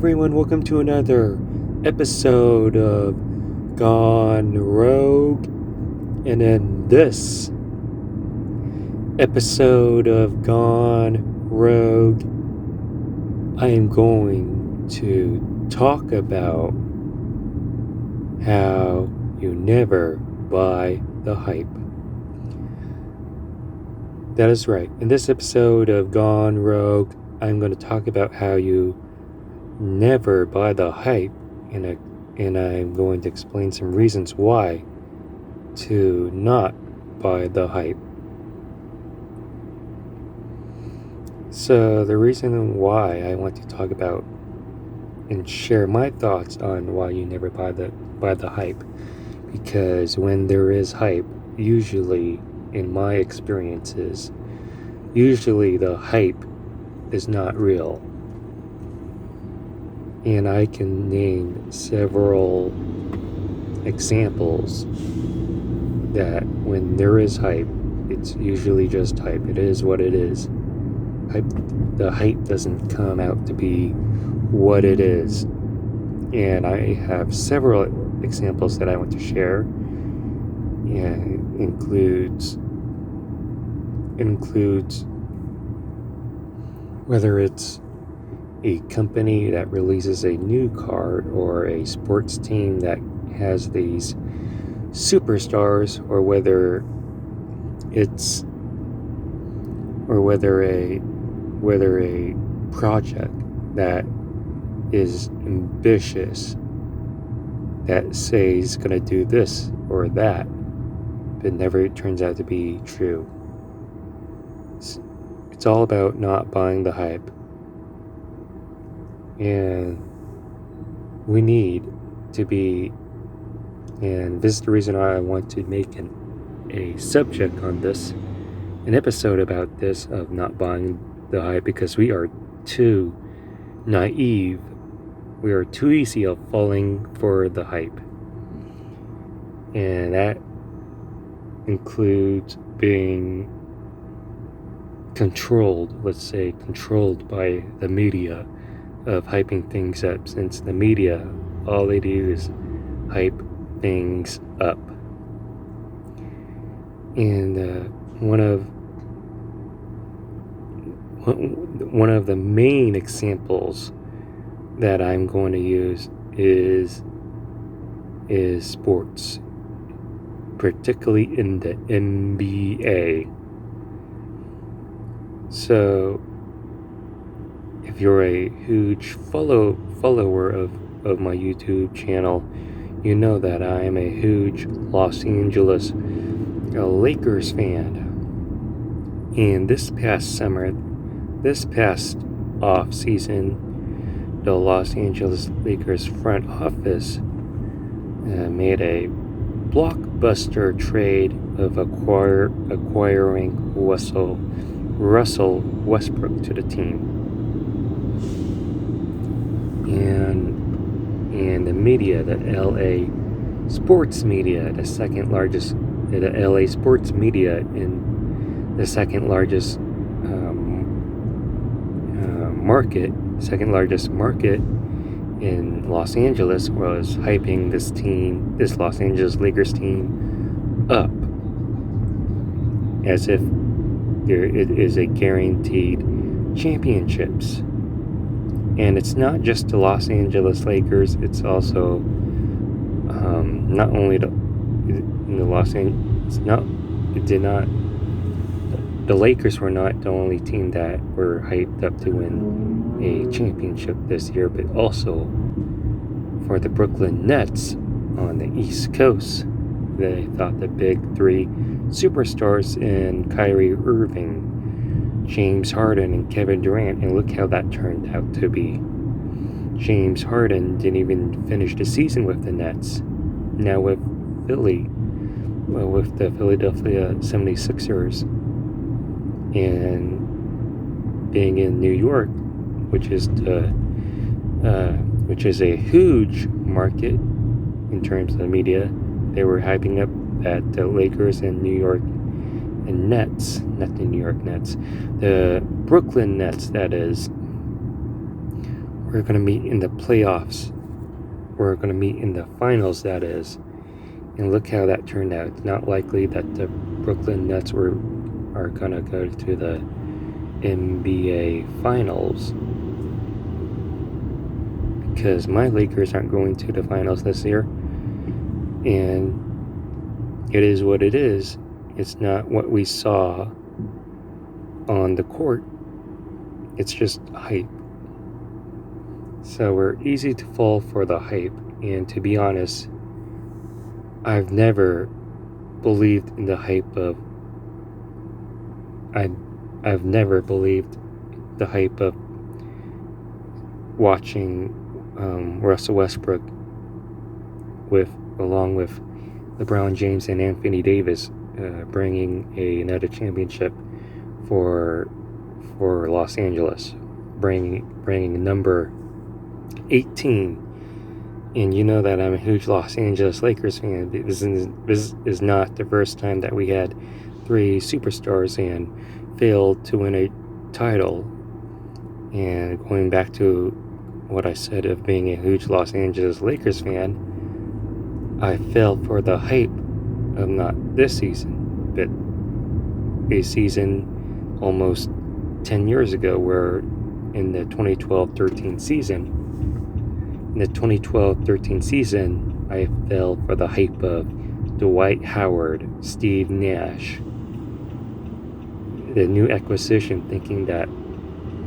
everyone, welcome to another episode of Gone Rogue. And in this episode of Gone Rogue, I am going to talk about how you never buy the hype. That is right. In this episode of Gone Rogue, I'm going to talk about how you never buy the hype, and I'm going to explain some reasons why to not buy the hype. So the reason why I want to talk about and share my thoughts on why you never buy the hype, because when there is hype, usually in my experiences, usually the hype is not real. And I can name several examples that when there is hype, it's usually just hype. It is what it is. The hype doesn't come out to be what it is. And I have several examples that I want to share. And it includes whether it's a company that releases a new car, or a sports team that has these superstars, or whether a project that is ambitious, that says going to do this or that, but never turns out to be true. It's all about not buying the hype. And we need to be, and this is the reason why I want to make a subject on this, an episode about this, of not buying the hype, because we are too naive. We are too easy of falling for the hype. And that includes being controlled by the media, of hyping things up, since the media, all they do is hype things up. And one of the main examples that I'm going to use is sports, particularly in the NBA. So if you're a huge follower of my YouTube channel, you know that I am a huge Los Angeles Lakers fan. And this past off season, the Los Angeles Lakers front office made a blockbuster trade of acquiring Russell Westbrook to the team. And the media, the LA sports media, the second largest market in Los Angeles, was hyping this Los Angeles Lakers team up as if it is a guaranteed championships. And it's not just the Los Angeles Lakers, it's also not only the Lakers were not the only team that were hyped up to win a championship this year, but also for the Brooklyn Nets on the East Coast. They thought the big three superstars in Kyrie Irving, James Harden, and Kevin Durant, and look how that turned out to be. James Harden didn't even finish the season with the Nets. Now with the Philadelphia 76ers, and being in New York, which is a huge market in terms of the media, they were hyping up that the Lakers and New York and Nets, not the New York Nets, the Brooklyn Nets, that is, we're going to meet in the playoffs. We're going to meet in the finals, that is. And look how that turned out. It's not likely that the Brooklyn Nets are going to go to the NBA Finals, because my Lakers aren't going to the finals this year. And it is what it is. It's not what we saw on the court. It's just hype. So we're easy to fall for the hype. And to be honest, I've never believed in the hype of I've never believed the hype of watching Russell Westbrook along with LeBron James and Anthony Davis bringing another championship for Los Angeles, bringing number 18. And you know that I'm a huge Los Angeles Lakers fan. This is not the first time that we had 3 superstars and failed to win a title. And going back to what I said of being a huge Los Angeles Lakers fan, I fell for the hype of not this season, but a season almost 10 years ago, where in the 2012-13 season, I fell for the hype of Dwight Howard, Steve Nash, the new acquisition, thinking that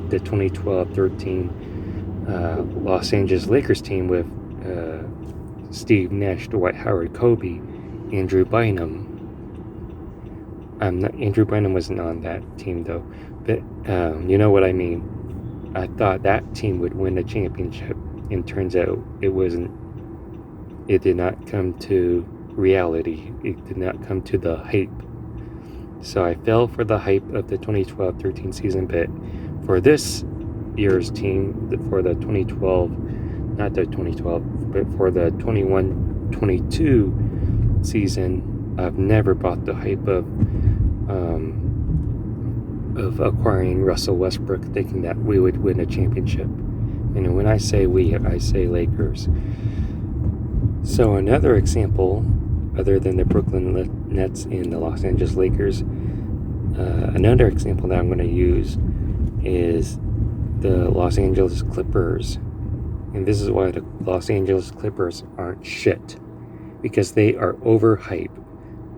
the 2012-13 Los Angeles Lakers team with Steve Nash, Dwight Howard, Kobe, Andrew Bynum. Andrew Bynum wasn't on that team though, but you know what I mean. I thought that team would win the championship, and turns out it wasn't. It did not come to reality. It did not come to the hype. So I fell for the hype of the 2012-13 season, but for this year's team, for the 21-22 season, I've never bought the hype of acquiring Russell Westbrook, thinking that we would win a championship. And when I say we, I say Lakers. So another example, other than the Brooklyn Nets and the Los Angeles Lakers, another example that I'm going to use is the Los Angeles Clippers. And this is why the Los Angeles Clippers aren't shit, because they are overhyped.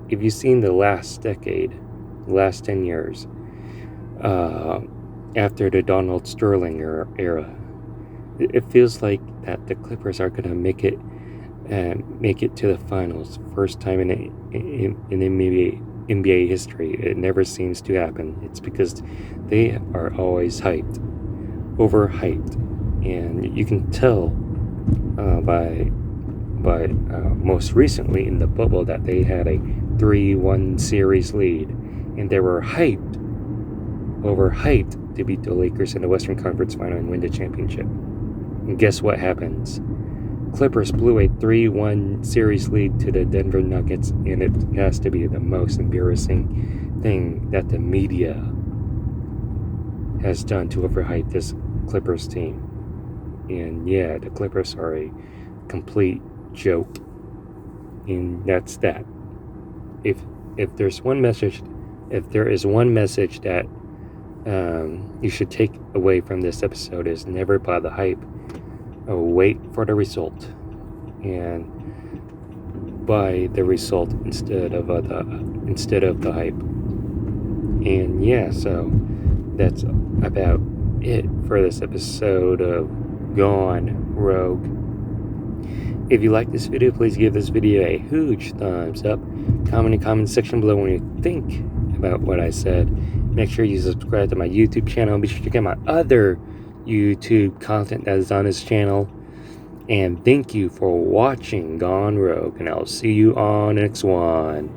If you've seen the last decade, the last 10 years, after the Donald Sterling era, it feels like that the Clippers are going to make it to the finals, first time in NBA history. It never seems to happen. It's because they are always overhyped, and you can tell by most recently in the bubble that they had a 3-1 series lead, and they were overhyped to beat the Lakers in the Western Conference Final and win the championship. And guess what happens? Clippers blew a 3-1 series lead to the Denver Nuggets, and it has to be the most embarrassing thing that the media has done to overhype this Clippers team. And yeah, the Clippers are a complete joke, and that's that. If there is one message that you should take away from this episode, is never buy the hype. Wait for the result, and buy the result instead of the hype. And yeah, so that's about it for this episode of Gone Rogue. If you like this video, please give this video a huge thumbs up. Comment in the comment section below when you think about what I said. Make sure you subscribe to my YouTube channel. Be sure to check out my other YouTube content that is on this channel. And thank you for watching Gone Rogue, and I'll see you on the next one.